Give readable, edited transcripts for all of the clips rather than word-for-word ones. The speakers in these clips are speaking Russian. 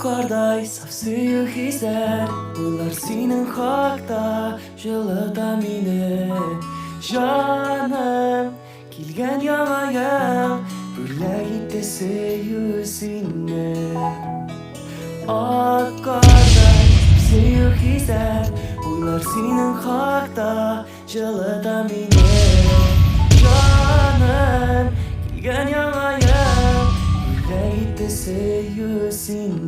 Karday saf suyu hisler Uylar senin hakta Жылыта meni Жаным Келген яңайым Бүләк итте сөю сені Ак karday saf suyu hisler Uylar senin hakta Жылыта meni Жаным Келген яңайым Бүләк итте сөю seni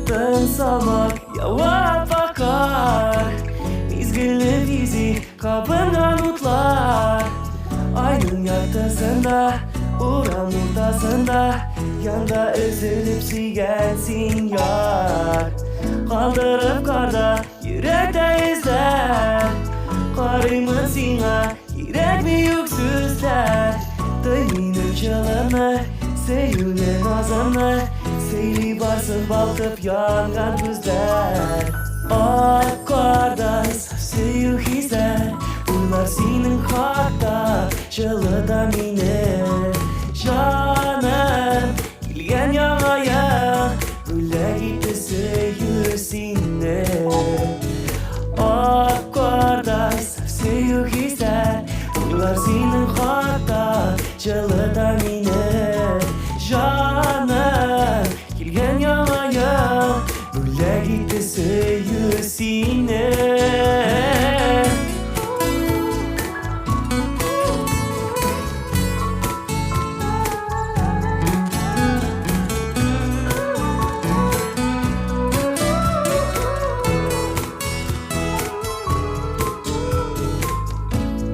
Tın salmak yavaş bakar Mizgilli bizi kapından utlar Aynın yaktasında Uğram ortasında Yanda üzülüp sigensin yar Kaldırıp karda yürekte izler Karımın sina yürek büyük süsler Duyminir çalını Sevgili nazını Seyri barsın balkıp yangan gözler Ak karday saf suyu hisler Uylar senin hakta Жылыта meni Жаным Келген яңайым Бүләк итте сөю сені Ак karday saf suyu hisler Uylar senin hakta Жылыта meni Жаным Келген яңайым Бүләк итте сөю сені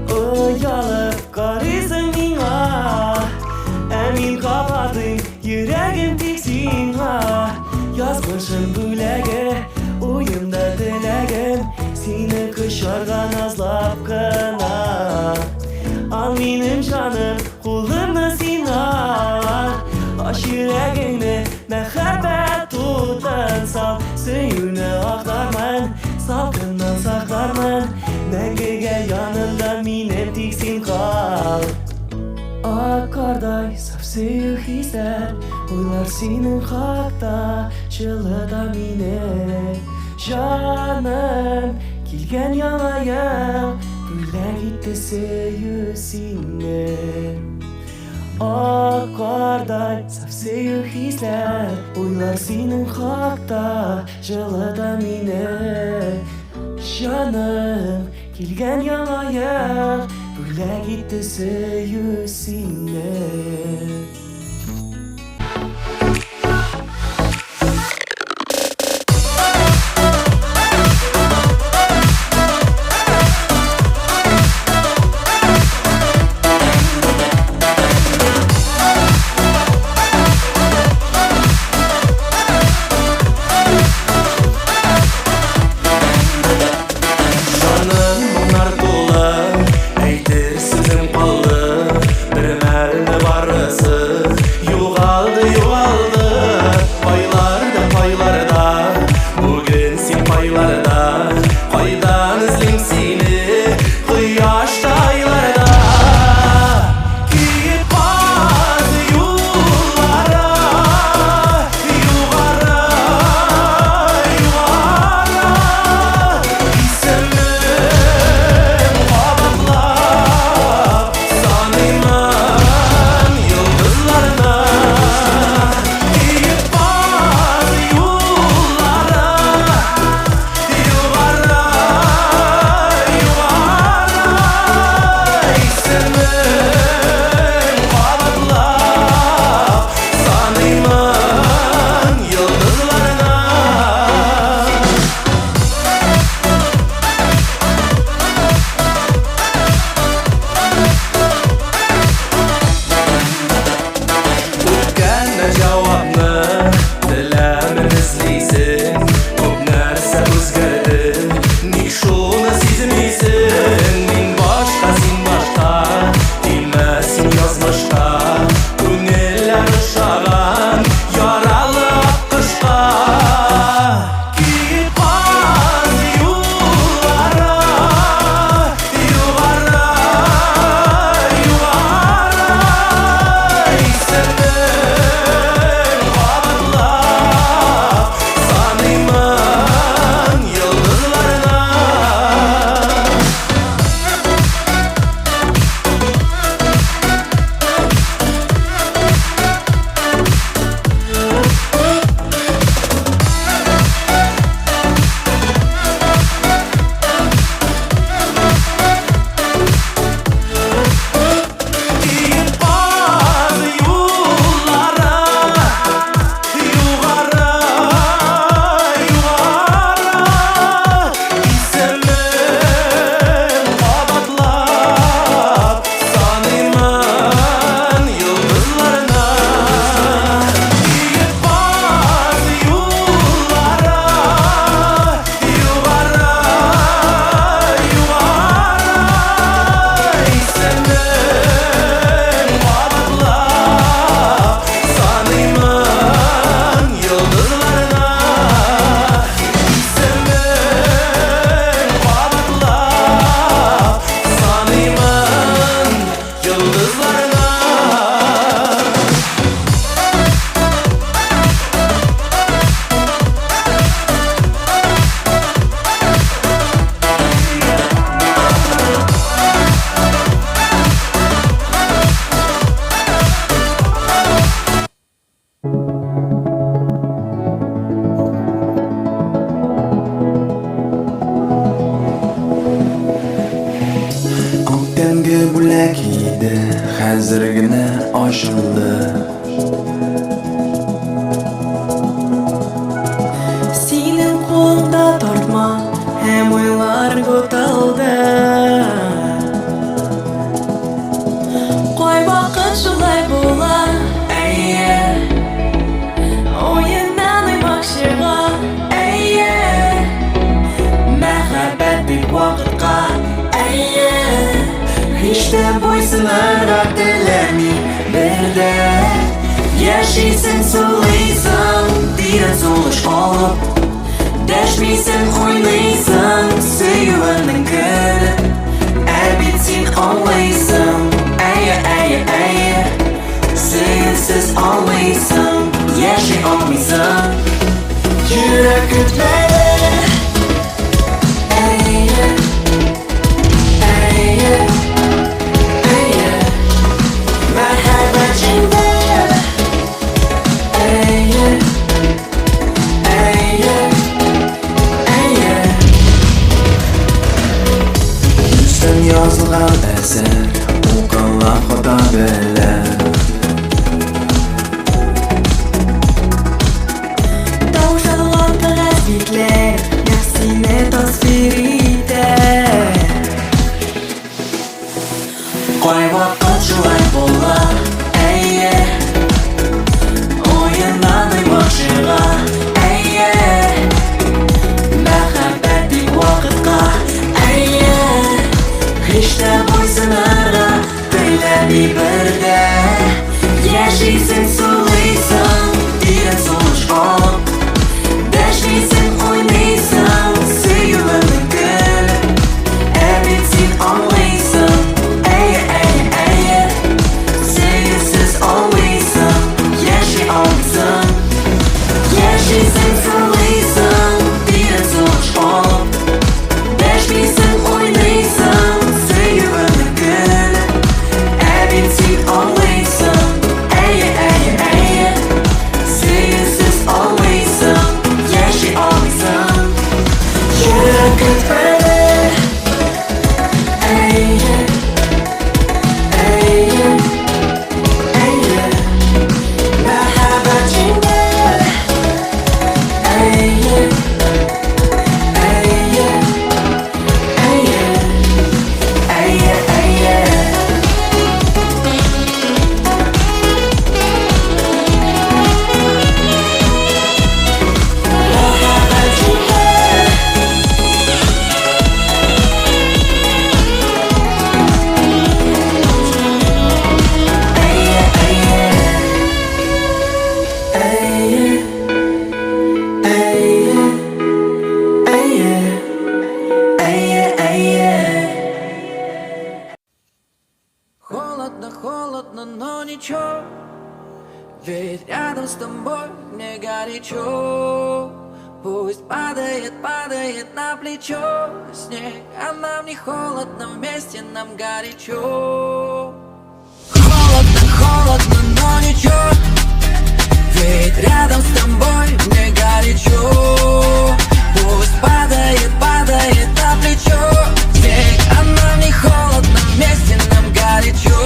Uyalıp karısın mina Emin kapadın yüreğim tiksin ha Yazmışım büləge Uyumda diləgim Seni kışarga nazlap kına Al benim canım Kulumda sin al Aş yüreğini Məhəbbət tutun sal Söyünü aktarman Salkından saklarman Məngəgə yanında benim tiksin kal Ak karday saf suyu hisler Uylar senin hakta Жылыта meni Жаным Келген яңайым Бүләк итте сөю сені Ак karday saf suyu hisler Uylar senin hakta Жылыта meni Жаным Келген яңайым Бүләк итте сөю сені Әйтер сүзім қалды Бір мәлі барысы Yurak edi, hozirgina ochildi. Sening qo'lingda tortma, ham o'ylar ko'tarildi. Qo'y vaqt shulay bo'lar, ayye. O'yindan o'ymoqchiga, ayye. Muhabbatlik vaqtga, ayye. Hech de bo'ysunlar dilaring birda. Yashaysan, so'laysan, degan so'lish olib. Dashmaysan, o'ynaysan, sevgining kuni. Abid sen olmaysan, ayya, ayya, ayya. Sensiz olmaysan, yashay olmaysan. Yurak kutmaydi, ayya, ayya, ayya. Muhabbat chinda, ayya, ayya, ayya. Yuzdan yozilgan asar, o'qilgan xudo bilan. Tavshalgan qog'ozliklar, nafsini tasvirida. Qo'y vaqt shulay bo'lar, ayye. O'yindan o'ymoqchiga, ayye. Muhabbatlik vaqtga, ayye. Hech de bo'ysunarga dilaring birda. Yashaysan, so'laysan, degan so'lish olib. Dashmaysan, o'ynaysan, sevgining kuni. Abid sen olmaysan, ayya, ayya, ayya. Sevgisiz olmaysan, yashay olmaysan. Yashaysan, so'laysan, degan so'lish olib. Dashmaysan, o'ynaysan, sevgining kuni. Abid sen olmaysan, ayya, ayya, ayya. Sevgisiz olmaysan, yashay olmaysan. Yurak kutmaydi, ayya, ayya, ayya. Muhabbat chinda, ayya, ayya, ayya, ayya, ayya. Muhabbat chinda, ayya, ayya, ayya, ayya, ayya, ayya, ayя. Холодно, холодно, но ничего, ведь рядом с тобой мне горячо. Пусть падает, падает на плечо снег, а нам не холодно, вместе нам горячо. Холодно, холодно, но ничего, ведь рядом с тобой мне горячо. Пусть падает, падает на плечо снег, а нам не холодно, вместе нам горячо.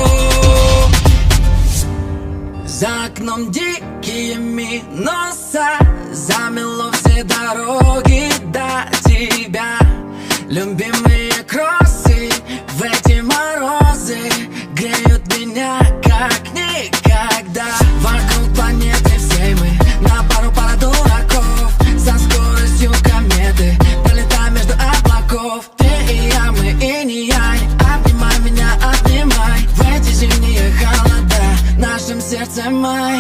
За окном дикие минуса, замело все дороги до тебя. Любимые кроссы в эти морозы греют меня как никогда. Вокруг планеты всей мы на пара дураков, со скоростью кометы пролетаем между облаков. Ты и я, мы и не я. Обнимай меня, обнимай в эти зимние холода, в нашем сердце май.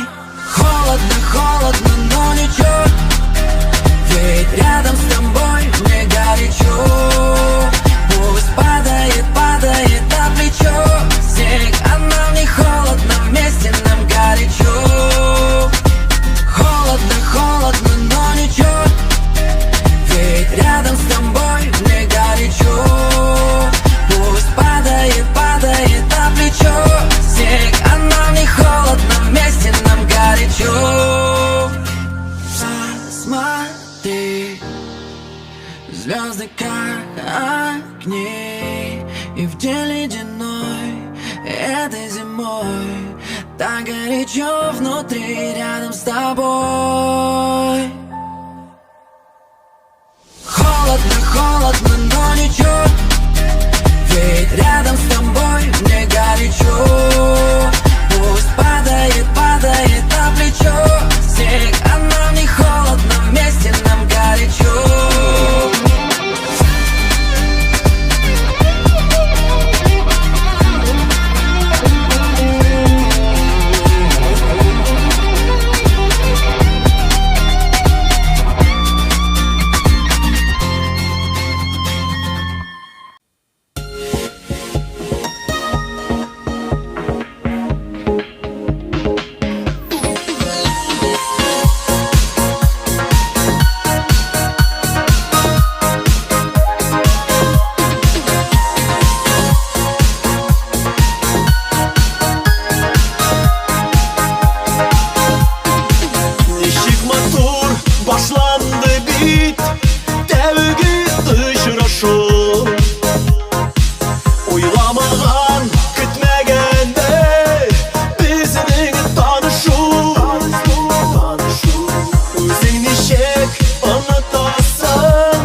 Холодно, холодно, но ничего, ведь рядом с тобой мне горячо. Пусть падает, падает на плечо снег, а нам не холодно, вместе нам горячо. Холодно, холодно, но ничего, ведь рядом с тобой мне горячо. Пусть падает, падает на плечо снег, а нам не холодно, вместе нам горячо. Посмотри, этой зимой. Так горячо внутри, рядом с тобой. Холодно, холодно, но ничего, ведь рядом с тобой мне горячо. Пусть падает, падает на плечо снег, а нам не холодно, вместе нам горячо. Başlandı bit Devgi ışıraşı Uylamağan Kütmegende Bizning tanışu Özünü şek Anlatasın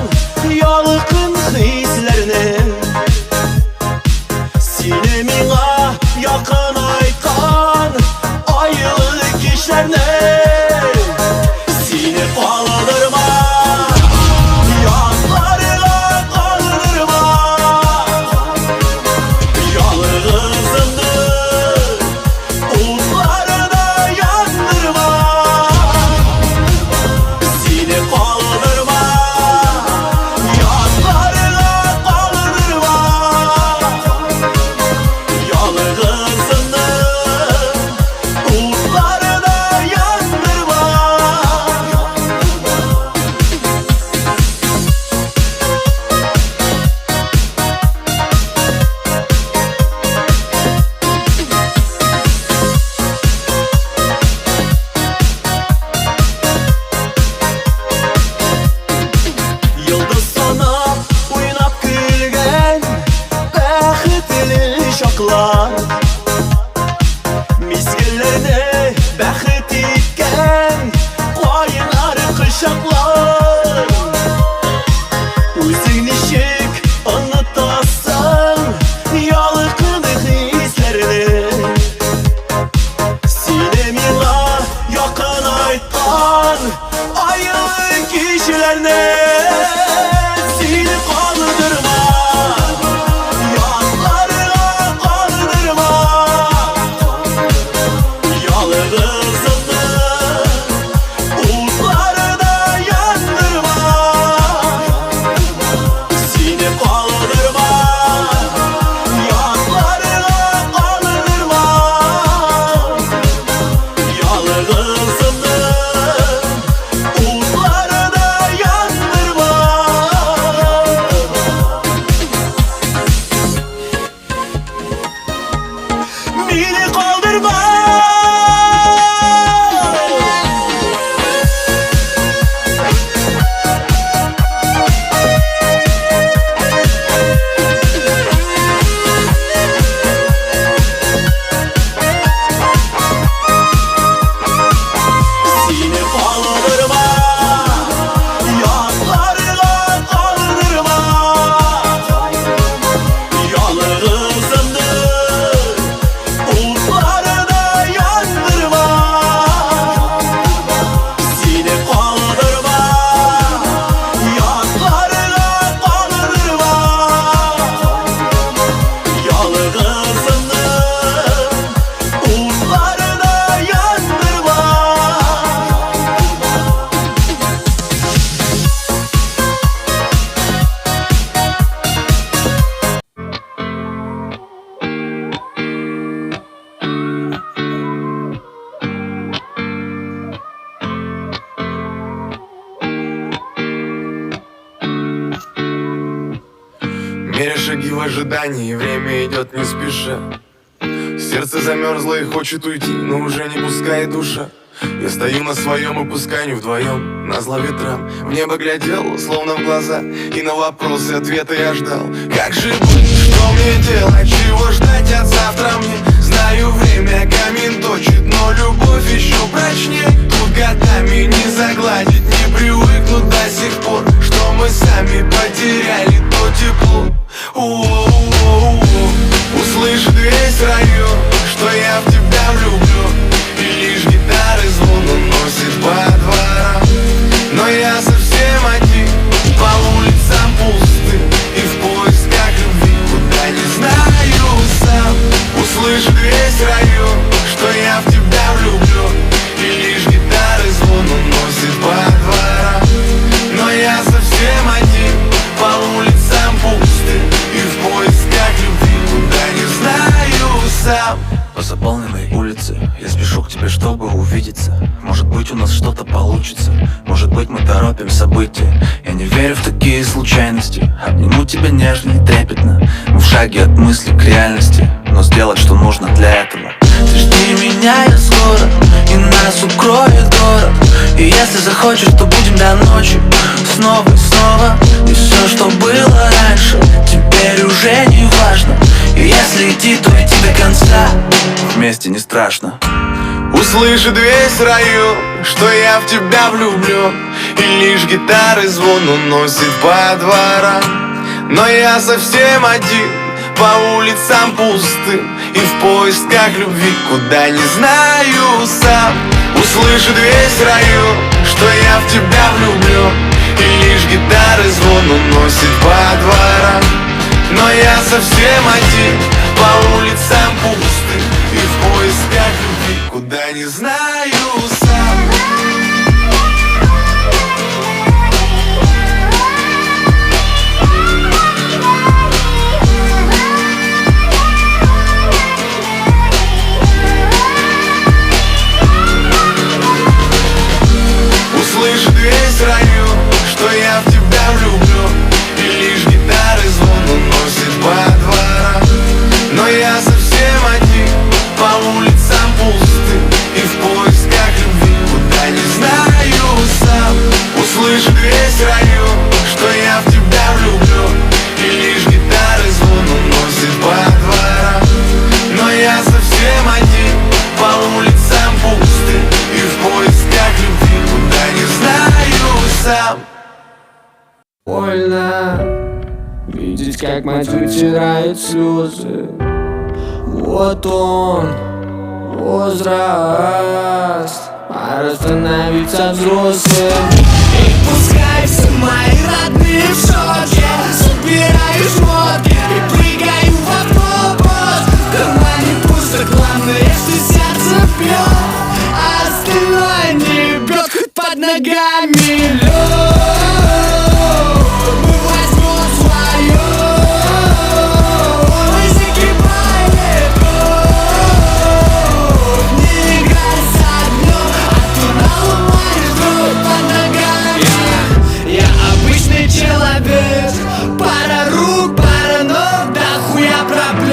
Yalıqın hislerini Seni mina Yakın aytan Aylık işlerine Mizgillerde bəxit itkən Qoyunlar qışaqlar Özün işik anlatasın Yalıqın hislerini Seni mina yakın aytan Aylık kişilerine Seni kaldırma Beni kaldırma Seni kaldırma Yanlarına kaldırma Yalnızımdır Меря шаги в ожидании, время идет не спеша. Сердце замерзло и хочет уйти, но уже не пускает душа. Я стою на своем и пускай не вдвоем, назло ветрам. В небо глядел, словно в глаза, и на вопросы ответа я ждал. Как же быть, что мне делать, чего ждать от завтра мне? Услышит весь район, что я в тебя влюблен, и лишь гитары звон уносит по дворам. Но я совсем один, по улицам пусты, и в поисках любви, куда не знаю сам. Услышит весь район, что я в тебя влюблен, и лишь гитары звон уносит по дворам. Но я совсем один, по улицам пусты, и в поисках любви, куда не знаю сам. По заполненной улице я спешу к тебе, чтобы увидеться. Может быть, у нас что-то получится, может быть, мы торопим события. Я не верю в такие случайности, обниму тебя нежно и трепетно. Мы в шаге от мысли к реальности, но сделать, что нужно для этого. Ты жди меня, я скоро, и нас укроет город. И если захочешь, то будем до ночи, снова и снова. И все, что было раньше, теперь уже не важно. И если идти, то идти до конца, вместе не страшно. Услышит весь район, что я в тебя влюблен, и лишь гитары звон уносит по дворам. Но я совсем один, по улицам пустым, и в поисках любви, куда не знаю сам. Услышит весь район, что я в тебя влюблен, и лишь гитары звон уносит по дворам. Но я совсем один, по улицам пустым, и в поисках любви, куда не знаю сам. Услышит весь район, что я в тебя влюблен, и лишь гитары звон уносит по дворам. Но я совсем один, по улицам пусты, и в поисках любви, куда не знаю сам. Услышит весь район, что я в тебя влюблен, и лишь гитары звон уносит по дворам. Но я совсем один, по улицам пусты, и в поисках любви, куда не знаю сам. Больно видеть, как мать вытирает слезы. Вот он, возраст, пора становиться взрослым. И пускай все мои родные в шоке, собираю шмотки и прыгаю в автобус. В кармане пусто, главное, что сердце бьет, а остальное не бьет, хоть под ногами лед. Человек, пара рук, пара ног, да хуя проблем.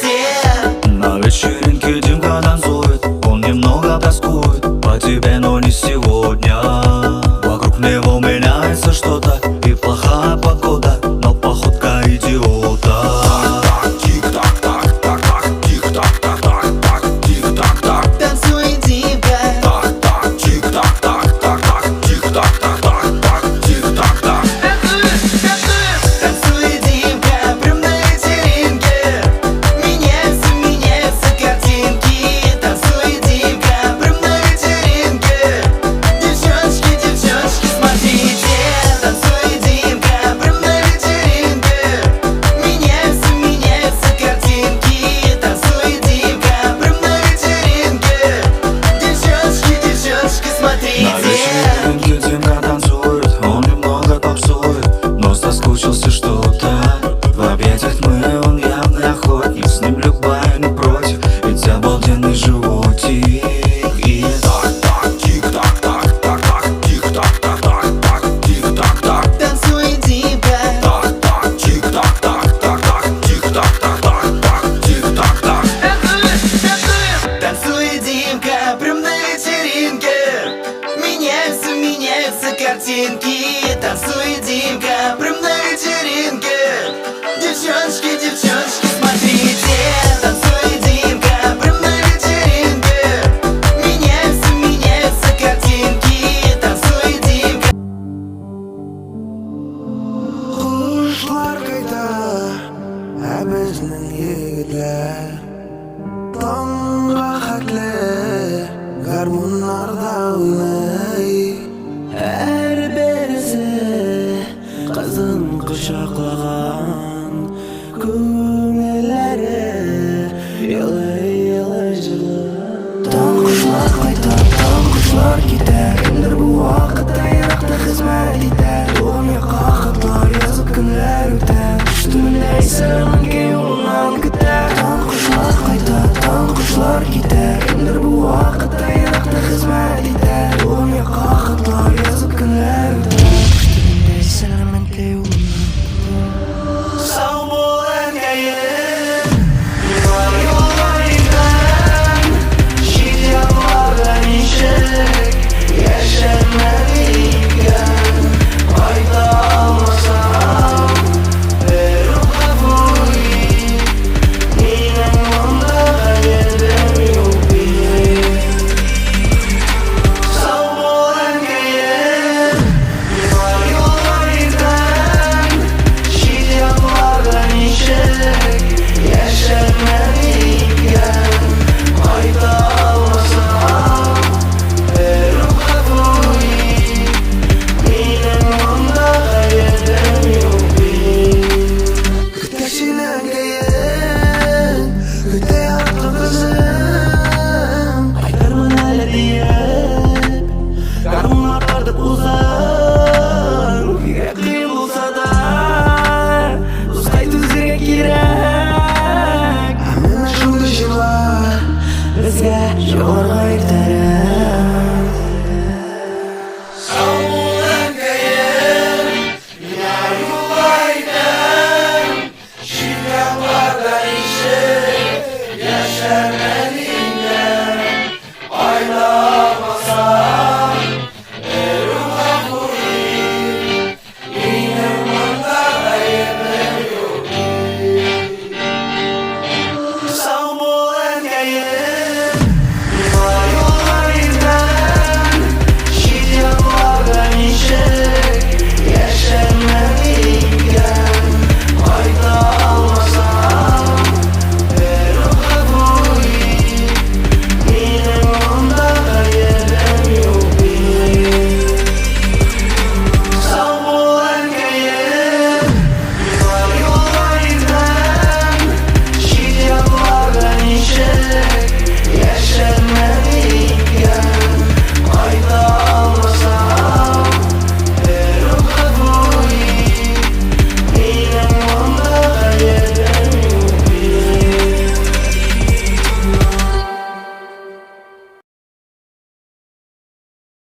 смотрите. На вечеринке Димка танцует, он немного тоскует по тебе, но не сегодня. Вокруг него меняется что-то, и плохая погода, но походка идиота. Танцуй, Димка. Танцуй, Димка, прям на вечеринке. Меняются картинки. Танцуй, Димка, прям на вечеринке. Девчонки, смотрите. Танцуй, Димка, прям на вечеринке. Меняются картинки. Танцуй, Димка, прям на вечеринке. Девчонки, На смотрите. вечеринке Димка танцует, он немного попсует, но соскучился что-то. В объятиях тьмы он явный охотник, с ним любая не против, ведь обалденный животик. И Танцуй, Димка. Танцуй, Димка, прям на вечеринке. Меняются картинки. Танцуй, Димка, прям на вечеринке. Девчонки, смотрите. Танцуй, Димка, прям на вечеринке. Меняются картинки. Танцуй, Димка. Kuşlar kayda bizning yigitlar Tongga xatli garmonlarda o'ynay Har birisi qizin quchoqlagan ko'ngillari yig'lay jilib Tong qushlar qaytar, tong qushlar ketar Kimdir bu vaqtda yiroqda xizmat etar Yo'lga qoqitlar yozib kunlar o'tar Ushtimday salomga yo'ldan ketar Tong qushlar qaytar, tong qushlar ketar Kimdir bu vaqtda yiroqda xizmat etar Yo'lga qoqitlar yozib kunlar o'tar Ushtimday salomga yo'ldan Sağ bo'l engayim Yo'llardan Şiryamlardan işek Yaşanmadıkken Qayta almasam Verim kabulü Ninem onda hayaldim yok bir Sağ ol engayim Yollardan Şiryamlardan işek Yaşanmadıkken Qayta almasam Verim kabulü Ninem onda hayaldim yok bir Küteşilen gayen Küte yaptı kızım Aytarman hele deyip Karnımlar vardı uzan Yürekli bulsa da Tuz kaytı zirge kirek Hemen şunda şırlar Bizge şoğurga irtarım Sağolun gayen Yar yulaydan Şiryamlardan işe Yaşar